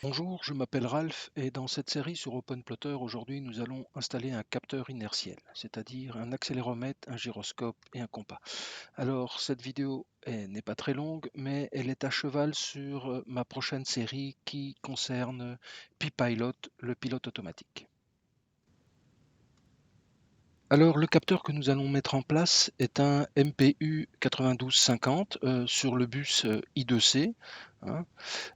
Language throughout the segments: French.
Bonjour, je m'appelle Ralph et dans cette série sur OpenPlotter, aujourd'hui nous allons installer un capteur inertiel, c'est-à-dire un accéléromètre, un gyroscope et un compas. Alors cette vidéo n'est pas très longue, mais elle est à cheval sur ma prochaine série qui concerne PyPilot, le pilote automatique. Alors le capteur que nous allons mettre en place est un MPU 9250 sur le bus I2C, hein.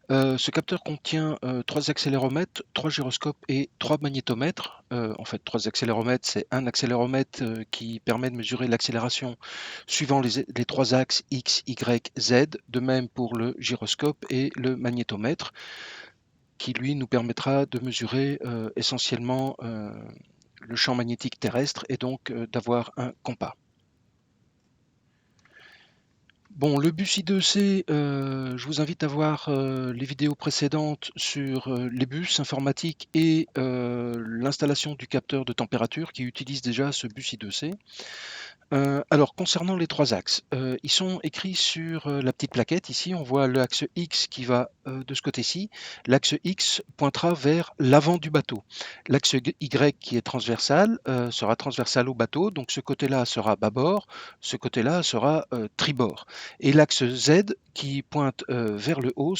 Ce capteur contient 3 accéléromètres, 3 gyroscopes et 3 magnétomètres. En fait, 3 accéléromètres, c'est un accéléromètre qui permet de mesurer l'accélération suivant les 3 axes X, Y, Z. De même pour le gyroscope et le magnétomètre, qui lui nous permettra de mesurer essentiellement le champ magnétique terrestre et donc d'avoir un compas. Bon, le bus I2C, je vous invite à voir les vidéos précédentes sur les bus informatiques et l'installation du capteur de température qui utilise déjà ce bus I2C. Alors, concernant les 3 axes, ils sont écrits sur la petite plaquette. Ici, on voit l'axe X qui va de ce côté-ci. L'axe X pointera vers l'avant du bateau. L'axe Y qui est transversal sera transversal au bateau. Donc, ce côté-là sera bâbord, ce côté-là sera tribord. Et l'axe Z qui pointe vers le haut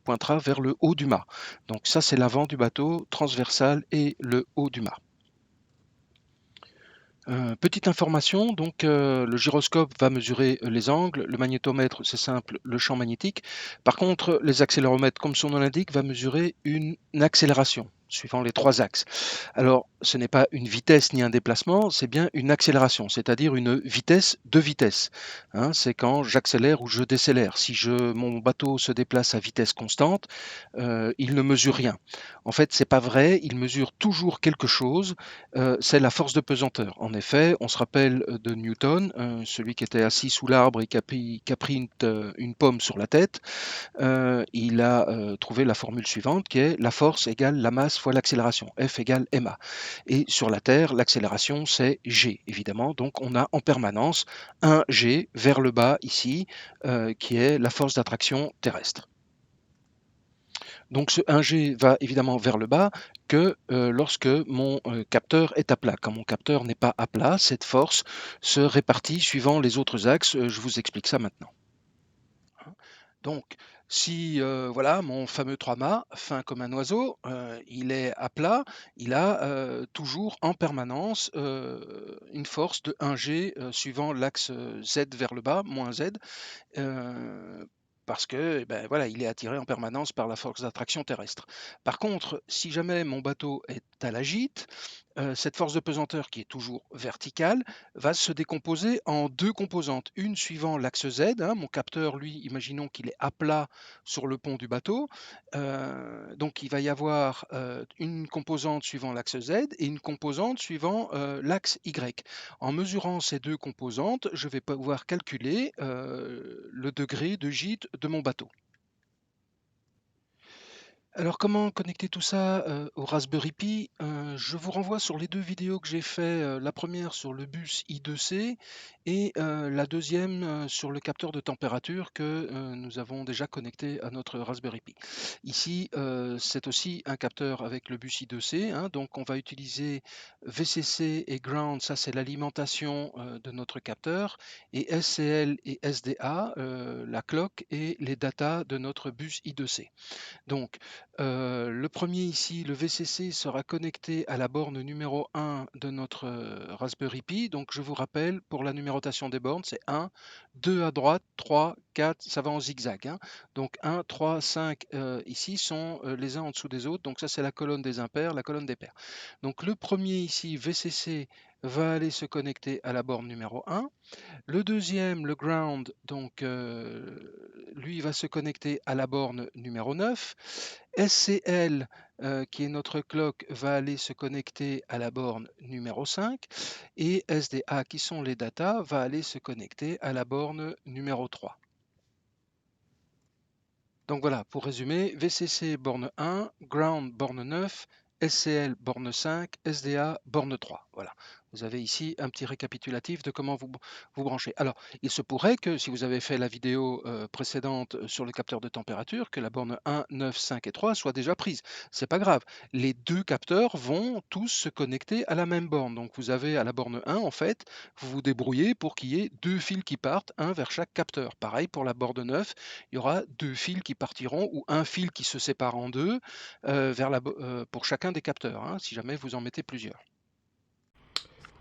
pointera vers le haut du mât. Donc, ça, c'est l'avant du bateau, transversal et le haut du mât. Petite information, donc le gyroscope va mesurer les angles, le magnétomètre, c'est simple, le champ magnétique. Par contre, les accéléromètres, comme son nom l'indique, va mesurer une accélération suivant les 3 axes. Alors, ce n'est pas une vitesse ni un déplacement, c'est bien une accélération, c'est-à-dire une vitesse de vitesse, hein. C'est quand j'accélère ou je décélère. Si mon bateau se déplace à vitesse constante, il ne mesure rien. En fait, c'est pas vrai, il mesure toujours quelque chose, c'est la force de pesanteur. En effet, on se rappelle de Newton, celui qui était assis sous l'arbre et qui a pris une pomme sur la tête. Il a trouvé la formule suivante qui est la force égale la masse fois l'accélération, F égale ma. Et sur la Terre, l'accélération c'est g, évidemment. Donc on a en permanence un g vers le bas ici, qui est la force d'attraction terrestre. Donc ce 1G va évidemment vers le bas que lorsque mon capteur est à plat. Quand mon capteur n'est pas à plat, cette force se répartit suivant les autres axes. Je vous explique ça maintenant, hein. Donc, si voilà mon fameux 3-mâts, fin comme un oiseau, il est à plat, il a toujours en permanence une force de 1G suivant l'axe Z vers le bas, moins Z, parce que, ben, voilà, il est attiré en permanence par la force d'attraction terrestre. Par contre, si jamais mon bateau est à la gîte, cette force de pesanteur qui est toujours verticale va se décomposer en 2 composantes. Une suivant l'axe Z, hein, mon capteur, lui, imaginons qu'il est à plat sur le pont du bateau. Donc il va y avoir une composante suivant l'axe Z et une composante suivant l'axe Y. En mesurant ces 2 composantes, je vais pouvoir calculer le degré de gîte de mon bateau. Alors comment connecter tout ça au Raspberry Pi? Je vous renvoie sur les 2 vidéos que j'ai fait, la première sur le bus I2C et la deuxième sur le capteur de température que nous avons déjà connecté à notre Raspberry Pi. Ici, c'est aussi un capteur avec le bus I2C, hein, donc on va utiliser VCC et ground, ça c'est l'alimentation de notre capteur, et SCL et SDA, la clock et les datas de notre bus I2C. Donc, le premier ici, le VCC, sera connecté à la borne numéro 1 de notre Raspberry Pi. Donc, je vous rappelle, pour la numérotation des bornes, c'est 1, 2 à droite, 3, 4, ça va en zigzag, hein. Donc, 1, 3, 5 ici sont les uns en dessous des autres. Donc, ça, c'est la colonne des impairs, la colonne des pairs. Donc, le premier ici, VCC, va aller se connecter à la borne numéro 1. Le deuxième, le ground, donc lui va se connecter à la borne numéro 9. SCL, qui est notre clock, va aller se connecter à la borne numéro 5. Et SDA, qui sont les datas, va aller se connecter à la borne numéro 3. Donc voilà, pour résumer, VCC borne 1, ground borne 9, SCL borne 5, SDA borne 3. Voilà. Vous avez ici un petit récapitulatif de comment vous branchez. Alors, il se pourrait que si vous avez fait la vidéo précédente sur le capteur de température, que la borne 1, 9, 5 et 3 soit déjà prise. C'est pas grave. Les deux capteurs vont tous se connecter à la même borne. Donc, vous avez à la borne 1, en fait, vous vous débrouillez pour qu'il y ait deux fils qui partent, un vers chaque capteur. Pareil pour la borne 9, il y aura deux fils qui partiront ou un fil qui se sépare en deux pour chacun des capteurs, hein, si jamais vous en mettez plusieurs.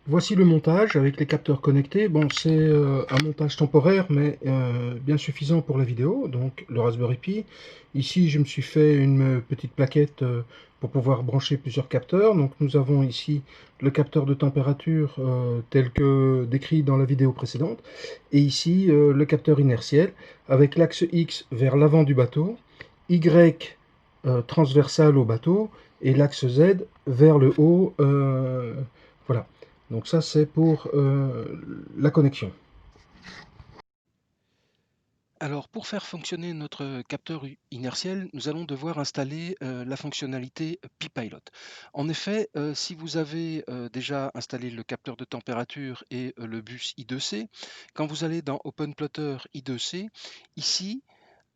Voici le montage avec les capteurs connectés. Bon, c'est un montage temporaire, mais bien suffisant pour la vidéo, donc le Raspberry Pi. Ici, je me suis fait une petite plaquette pour pouvoir brancher plusieurs capteurs. Donc nous avons ici le capteur de température tel que décrit dans la vidéo précédente. Et ici, le capteur inertiel avec l'axe X vers l'avant du bateau, Y transversal au bateau, et l'axe Z vers le haut. Voilà. Donc ça, c'est pour la connexion. Alors, pour faire fonctionner notre capteur inertiel, nous allons devoir installer la fonctionnalité PiPilot. En effet, si vous avez déjà installé le capteur de température et le bus I2C, quand vous allez dans OpenPlotter I2C, ici,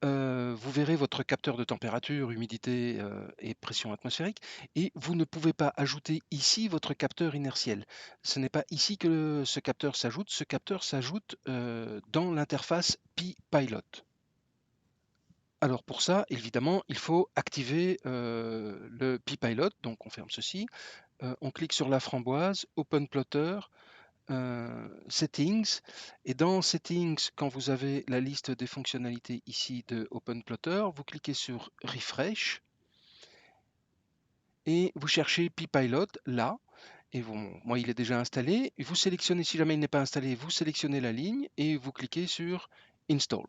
vous verrez votre capteur de température, humidité et pression atmosphérique, et vous ne pouvez pas ajouter ici votre capteur inertiel. Ce n'est pas ici que ce capteur s'ajoute dans l'interface PiPilot. Alors pour ça, évidemment, il faut activer le PiPilot, donc on ferme ceci, on clique sur la framboise, OpenPlotter, Settings, et dans Settings, quand vous avez la liste des fonctionnalités ici de OpenPlotter, vous cliquez sur Refresh et vous cherchez PiPilot là, et moi il est déjà installé, et vous sélectionnez, si jamais il n'est pas installé, vous sélectionnez la ligne et vous cliquez sur Install.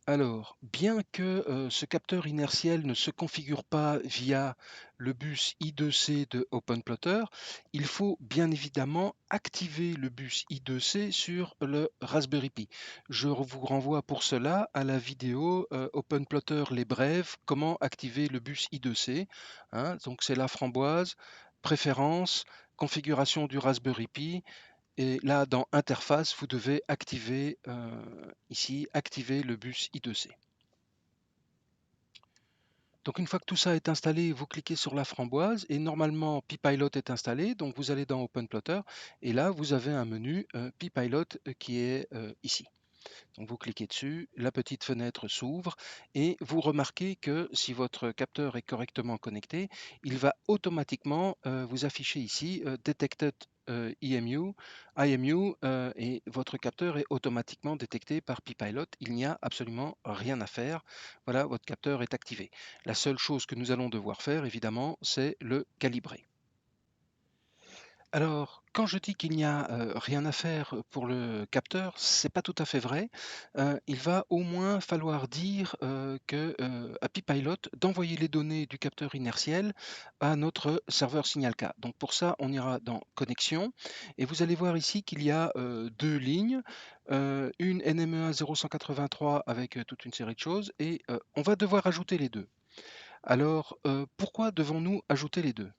Alors, bien que ce capteur inertiel ne se configure pas via le bus I2C de OpenPlotter, il faut bien évidemment activer le bus I2C sur le Raspberry Pi. Je vous renvoie pour cela à la vidéo OpenPlotter les brèves, comment activer le bus I2C. Hein. Donc c'est la framboise, préférences, configuration du Raspberry Pi, et là, dans Interface, vous devez activer ici, activer le bus I2C. Donc une fois que tout ça est installé, vous cliquez sur la framboise et normalement PiPilot est installé. Donc vous allez dans OpenPlotter et là vous avez un menu PiPilot qui est ici. Donc vous cliquez dessus, la petite fenêtre s'ouvre et vous remarquez que si votre capteur est correctement connecté, il va automatiquement vous afficher ici Detected IMU et votre capteur est automatiquement détecté par PiPilot. Il n'y a absolument rien à faire. Voilà, votre capteur est activé. La seule chose que nous allons devoir faire, évidemment, c'est le calibrer. Alors, quand je dis qu'il n'y a rien à faire pour le capteur, c'est pas tout à fait vrai. Il va au moins falloir dire à PiPilot d'envoyer les données du capteur inertiel à notre serveur SignalK. Donc pour ça, on ira dans Connexion et vous allez voir ici qu'il y a deux lignes, une NMEA 0183 avec toute une série de choses et on va devoir ajouter les deux. Alors, pourquoi devons-nous ajouter les deux?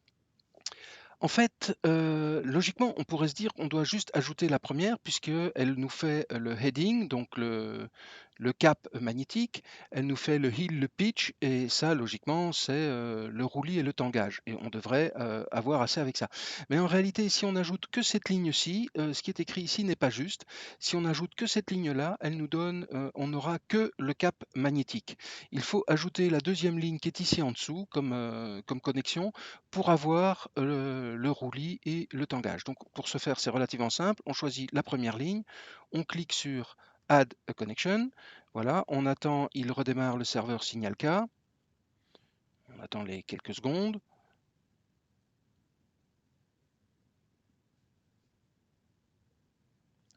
En fait, logiquement, on pourrait se dire qu'on doit juste ajouter la première puisqu'elle nous fait le heading, donc le cap magnétique, elle nous fait le heel, le pitch, et ça, logiquement, c'est le roulis et le tangage. Et on devrait avoir assez avec ça. Mais en réalité, si on ajoute que cette ligne-ci, ce qui est écrit ici n'est pas juste. Si on ajoute que cette ligne-là, elle nous donne, on n'aura que le cap magnétique. Il faut ajouter la deuxième ligne qui est ici en dessous comme connexion pour avoir le roulis et le tangage. Donc pour ce faire, c'est relativement simple. On choisit la première ligne, on clique sur Add a connection. Voilà, on attend, il redémarre le serveur SignalK. On attend les quelques secondes.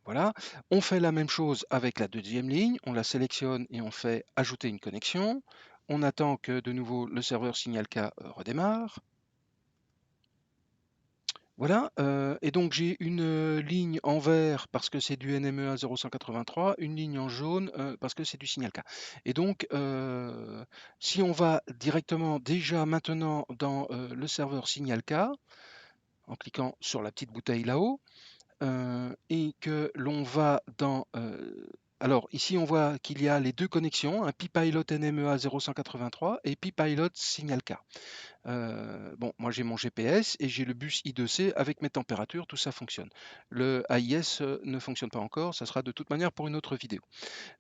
Voilà, on fait la même chose avec la deuxième ligne. On la sélectionne et on fait ajouter une connexion. On attend que de nouveau le serveur SignalK redémarre. Voilà, et donc j'ai une ligne en vert parce que c'est du NMEA 0183, une ligne en jaune parce que c'est du signal K. Et donc, si on va directement déjà maintenant dans le serveur signal K, en cliquant sur la petite bouteille là-haut, et que l'on va dans... alors ici on voit qu'il y a les deux connexions, un Pi-Pilot NMEA 0183 et Pi-Pilot Signal K. Bon, moi j'ai mon GPS et j'ai le bus I2C avec mes températures, tout ça fonctionne. Le AIS ne fonctionne pas encore, ça sera de toute manière pour une autre vidéo.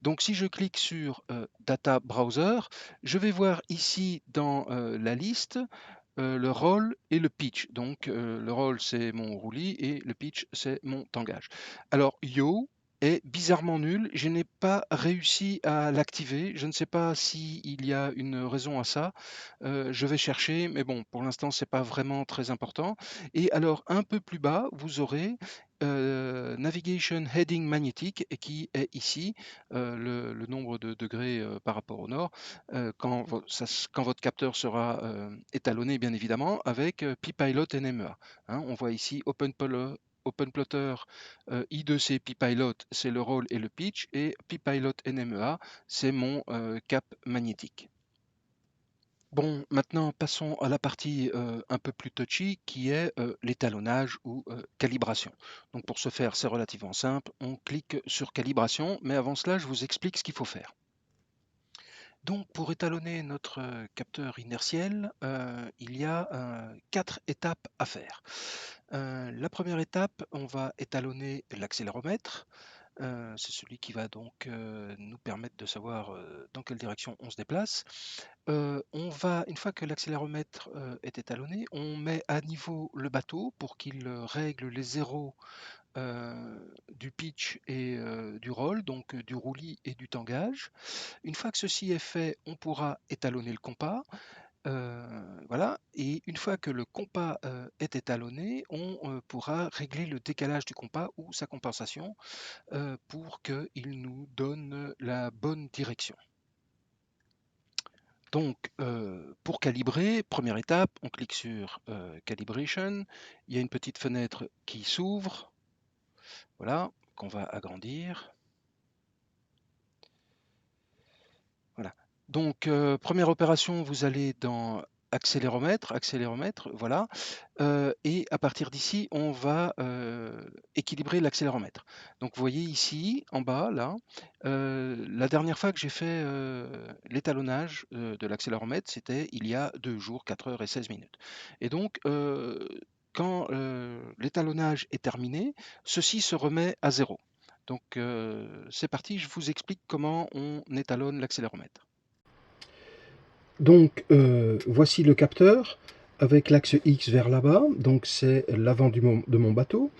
Donc si je clique sur Data Browser, je vais voir ici dans la liste le roll et le pitch. Donc le roll c'est mon roulis et le pitch c'est mon tangage. Alors Yo est bizarrement nul, je n'ai pas réussi à l'activer, je ne sais pas s'il y a une raison à ça. Je vais chercher, mais bon, pour l'instant c'est pas vraiment très important. Et alors un peu plus bas, vous aurez Navigation Heading Magnétique et qui est ici le nombre de degrés par rapport au nord quand votre capteur sera étalonné, bien évidemment, avec Pi-Pilot NMEA. Hein, on voit ici OpenPlotter I2C Pi-Pilot, c'est le roll et le pitch, et Pi-Pilot NMEA, c'est mon cap magnétique. Bon, maintenant passons à la partie un peu plus touchy qui est l'étalonnage ou calibration. Donc pour ce faire, c'est relativement simple. On clique sur calibration, mais avant cela, je vous explique ce qu'il faut faire. Donc pour étalonner notre capteur inertiel, il y a 4 étapes à faire. La première étape, on va étalonner l'accéléromètre. C'est celui qui va donc nous permettre de savoir dans quelle direction on se déplace. Une fois que l'accéléromètre est étalonné, on met à niveau le bateau pour qu'il règle les zéros du pitch et du roll, donc du roulis et du tangage. Une fois que ceci est fait, on pourra étalonner le compas. Voilà, et une fois que le compas est étalonné, on pourra régler le décalage du compas ou sa compensation pour qu'il nous donne la bonne direction. Donc, pour calibrer, première étape, on clique sur Calibration. Il y a une petite fenêtre qui s'ouvre, voilà, qu'on va agrandir. Voilà. Donc, première opération, vous allez dans accéléromètre, voilà. Et à partir d'ici, on va équilibrer l'accéléromètre. Donc, vous voyez ici, en bas, là, la dernière fois que j'ai fait l'étalonnage de l'accéléromètre, c'était il y a 2 jours, 4 heures et 16 minutes. Et donc, quand l'étalonnage est terminé, ceci se remet à zéro. Donc, c'est parti, je vous explique comment on étalonne l'accéléromètre. Donc, voici le capteur avec l'axe X vers là-bas, donc c'est l'avant de mon bateau.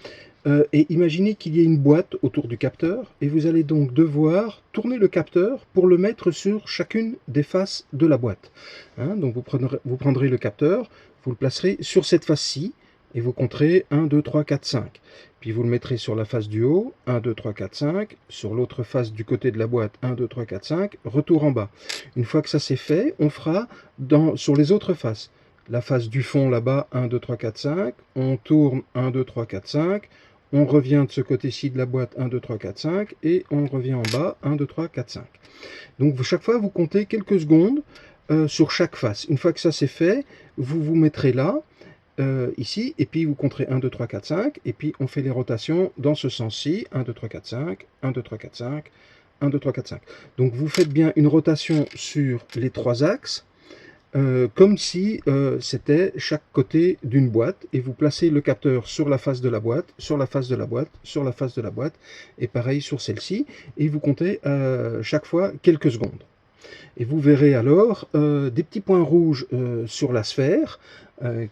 Et imaginez qu'il y ait une boîte autour du capteur, et vous allez donc devoir tourner le capteur pour le mettre sur chacune des faces de la boîte. Hein, donc vous prendrez le capteur, vous le placerez sur cette face-ci, et vous compterez 1, 2, 3, 4, 5. Puis vous le mettrez sur la face du haut, 1, 2, 3, 4, 5. Sur l'autre face du côté de la boîte, 1, 2, 3, 4, 5. Retour en bas. Une fois que ça c'est fait, on fera sur les autres faces. La face du fond là-bas, 1, 2, 3, 4, 5. On tourne 1, 2, 3, 4, 5. On revient de ce côté-ci de la boîte 1, 2, 3, 4, 5 et on revient en bas 1, 2, 3, 4, 5. Donc chaque fois vous comptez quelques secondes sur chaque face. Une fois que ça c'est fait, vous vous mettrez là, ici, et puis vous compterez 1, 2, 3, 4, 5, et puis on fait les rotations dans ce sens-ci, 1, 2, 3, 4, 5, 1, 2, 3, 4, 5, 1, 2, 3, 4, 5. Donc vous faites bien une rotation sur les 3 axes, comme si c'était chaque côté d'une boîte, et vous placez le capteur sur la face de la boîte, sur la face de la boîte, sur la face de la boîte, et pareil sur celle-ci, et vous comptez chaque fois quelques secondes. Et vous verrez alors des petits points rouges sur la sphère,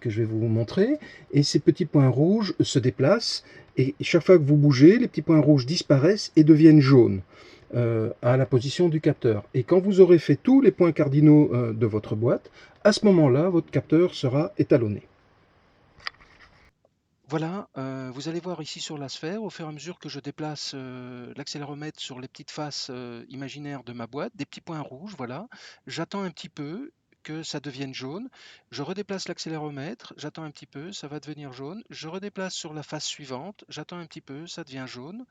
que je vais vous montrer, et ces petits points rouges se déplacent, et chaque fois que vous bougez, les petits points rouges disparaissent et deviennent jaunes à la position du capteur. Et quand vous aurez fait tous les points cardinaux de votre boîte, à ce moment-là, votre capteur sera étalonné. Voilà, vous allez voir ici sur la sphère, au fur et à mesure que je déplace l'accéléromètre sur les petites faces imaginaires de ma boîte, des petits points rouges, voilà. J'attends un petit peu, que ça devienne jaune. Je redéplace l'accéléromètre, j'attends un petit peu, ça va devenir jaune. Je redéplace sur la phase suivante, j'attends un petit peu, ça devient jaune,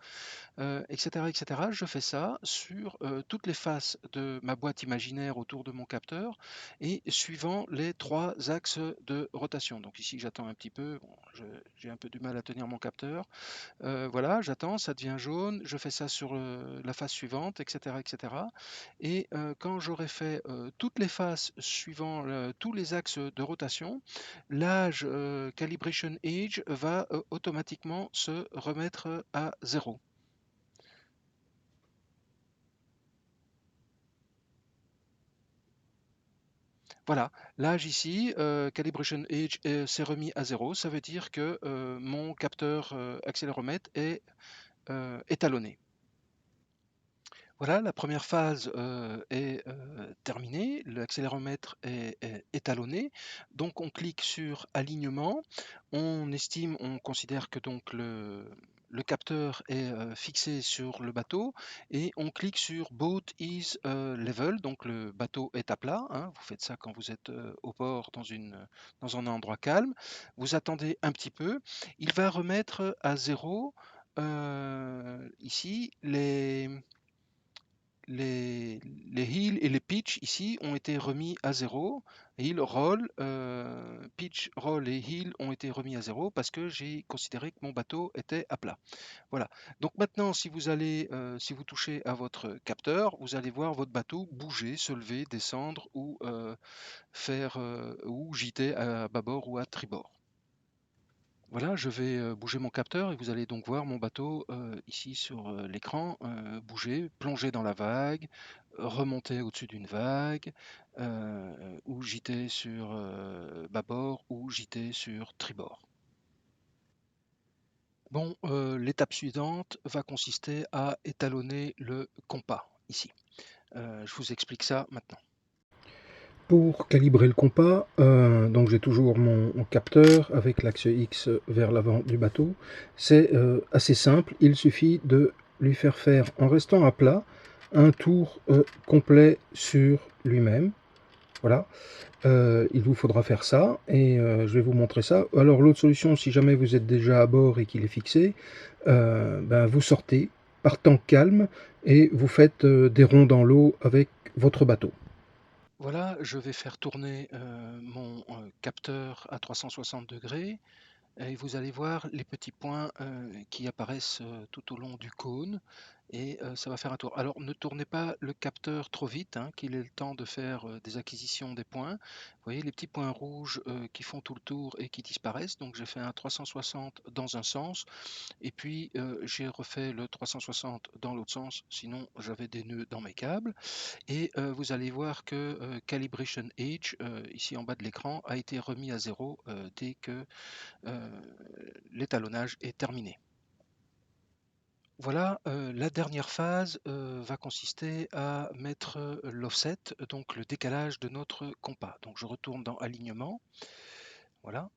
etc., etc. Je fais ça sur toutes les faces de ma boîte imaginaire autour de mon capteur et suivant les trois axes de rotation. Donc ici, j'attends un petit peu, bon, j'ai un peu du mal à tenir mon capteur. Voilà, j'attends, ça devient jaune, je fais ça sur la phase suivante, etc., etc. Et quand j'aurai fait toutes les phases suivant tous les axes de rotation, l'âge calibration age va automatiquement se remettre à 0. Voilà, l'âge ici, calibration age s'est remis à 0. Ça veut dire que mon capteur accéléromètre est étalonné. Voilà, la première phase est terminée, l'accéléromètre est étalonné, donc on clique sur alignement, on considère que donc le capteur est fixé sur le bateau et on clique sur Boat is level, donc le bateau est à plat, hein. Vous faites ça quand vous êtes au port dans un endroit calme, vous attendez un petit peu, il va remettre à 0 ici les heal et les pitch ici ont été remis à 0. Heal, roll, pitch, roll et heal ont été remis à 0 parce que j'ai considéré que mon bateau était à plat. Voilà. Donc maintenant, si vous touchez à votre capteur, vous allez voir votre bateau bouger, se lever, descendre ou ou gîter à bâbord ou à tribord. Voilà, je vais bouger mon capteur et vous allez donc voir mon bateau ici sur l'écran bouger, plonger dans la vague, remonter au-dessus d'une vague, ou gîter sur bâbord ou gîter sur tribord. Bon, l'étape suivante va consister à étalonner le compas ici. Je vous explique ça maintenant. Pour calibrer le compas, donc j'ai toujours mon capteur avec l'axe X vers l'avant du bateau. C'est assez simple, il suffit de lui faire en restant à plat, un tour complet sur lui-même. Voilà, il vous faudra faire ça et je vais vous montrer ça. Alors l'autre solution, si jamais vous êtes déjà à bord et qu'il est fixé, ben, vous sortez par temps calme et vous faites des ronds dans l'eau avec votre bateau. Voilà, je vais faire tourner mon capteur à 360 degrés. Et vous allez voir les petits points qui apparaissent tout au long du cône et ça va faire un tour. Alors ne tournez pas le capteur trop vite, hein, qu'il ait le temps de faire des acquisitions des points. Vous voyez les petits points rouges qui font tout le tour et qui disparaissent. Donc j'ai fait un 360 dans un sens et puis j'ai refait le 360 dans l'autre sens, sinon j'avais des nœuds dans mes câbles. Et vous allez voir que Calibration Age, ici en bas de l'écran, a été remis à 0 dès que l'étalonnage est terminé. Voilà, la dernière phase va consister à mettre l'offset, donc le décalage de notre compas. Donc je retourne dans alignement, voilà.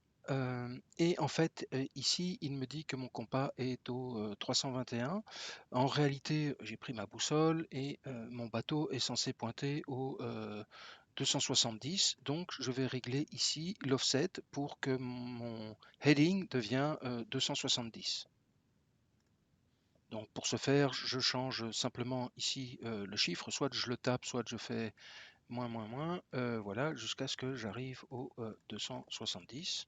Et en fait, ici, il me dit que mon compas est au 321. En réalité, j'ai pris ma boussole et mon bateau est censé pointer au 270. Donc, je vais régler ici l'offset pour que mon heading devienne 270. Donc, pour ce faire, je change simplement ici le chiffre. Soit je le tape, soit je fais moins, moins, moins. Voilà, jusqu'à ce que j'arrive au 270.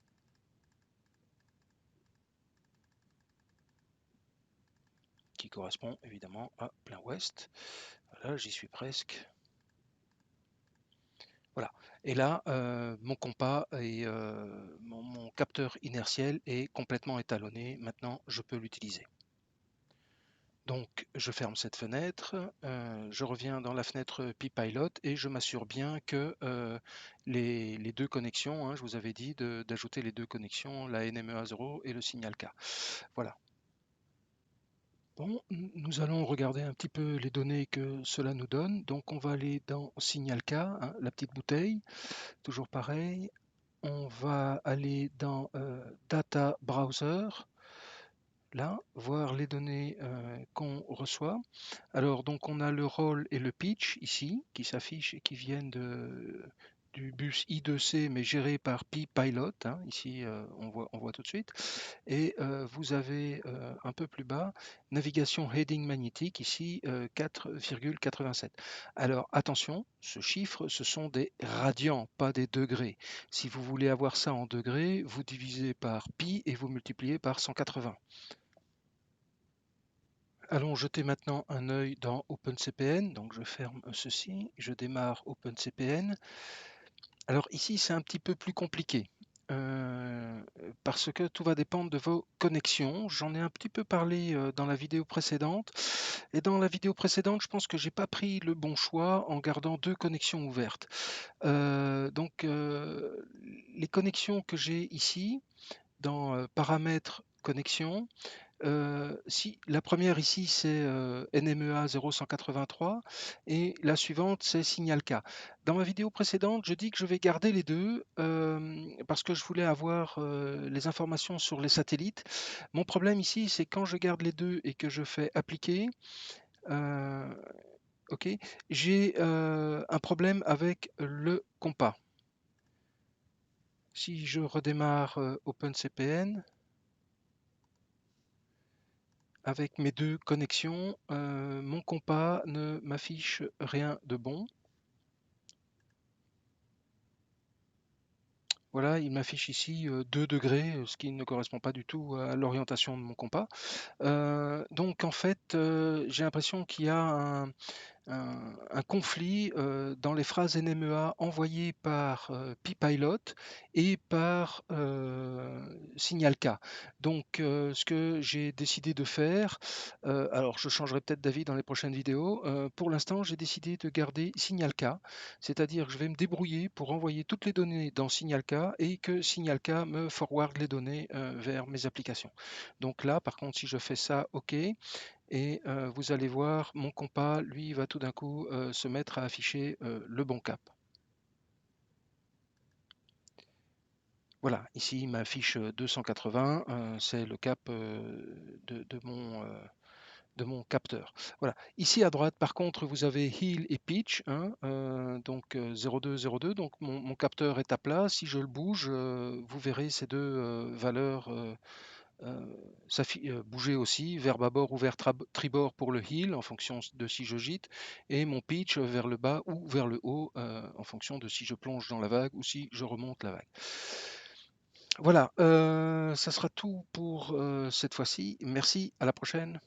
Qui correspond évidemment à plein ouest. Voilà, j'y suis presque. Voilà. Et là, mon compas et mon capteur inertiel est complètement étalonné. Maintenant, je peux l'utiliser. Donc, je ferme cette fenêtre, je reviens dans la fenêtre P-Pilot et je m'assure bien que les deux connexions, hein, je vous avais dit d'ajouter les deux connexions, la NMEA 0 et le signal K. Voilà. Bon, nous allons regarder un petit peu les données que cela nous donne. Donc on va aller dans Signal K, hein, la petite bouteille, toujours pareil. On va aller dans Data Browser, là, voir les données qu'on reçoit. Alors donc on a le roll et le pitch ici qui s'affichent et qui viennent du bus I2C, mais géré par P-Pilot, hein, ici on voit tout de suite. Et vous avez un peu plus bas, navigation heading magnétique, ici 4,87. Alors attention, ce chiffre, ce sont des radians, pas des degrés. Si vous voulez avoir ça en degrés, vous divisez par pi et vous multipliez par 180. Allons jeter maintenant un œil dans OpenCPN. Donc je ferme ceci, je démarre OpenCPN. Alors ici, c'est un petit peu plus compliqué. Parce que tout va dépendre de vos connexions. J'en ai un petit peu parlé dans la vidéo précédente. Et dans la vidéo précédente, je pense que j'ai pas pris le bon choix en gardant deux connexions ouvertes. Donc les connexions que j'ai ici, dans paramètres connexion, si la première ici c'est NMEA 0183 et la suivante c'est signal K. Dans ma vidéo précédente, je dis que je vais garder les deux parce que je voulais avoir les informations sur les satellites. Mon problème ici, c'est quand je garde les deux et que je fais appliquer, euh, ok, j'ai un problème avec le compas. Si je redémarre OpenCPN, avec mes deux connexions, mon compas ne m'affiche rien de bon. Voilà, il m'affiche ici 2 degrés, ce qui ne correspond pas du tout à l'orientation de mon compas. Donc en fait, j'ai l'impression qu'il y a un conflit dans les phrases NMEA envoyées par P-Pilot et par Signal K. Donc ce que j'ai décidé de faire, alors je changerai peut-être d'avis dans les prochaines vidéos, pour l'instant j'ai décidé de garder Signal K, c'est-à-dire que je vais me débrouiller pour envoyer toutes les données dans Signal K et que Signal K me forward les données vers mes applications. Donc là par contre si je fais ça, OK, et vous allez voir, mon compas, lui, va tout d'un coup se mettre à afficher le bon cap. Voilà, ici, il m'affiche 280, c'est le cap de mon capteur. Voilà. Ici à droite, par contre, vous avez Heel et Pitch, hein, donc 0,2, 0,2. Donc mon capteur est à plat. Si je le bouge, vous verrez ces deux valeurs bouger aussi, vers bâbord ou vers tribord pour le heel, en fonction de si je gîte, et mon pitch vers le bas ou vers le haut, en fonction de si je plonge dans la vague ou si je remonte la vague. Voilà, ça sera tout pour cette fois-ci. Merci, à la prochaine.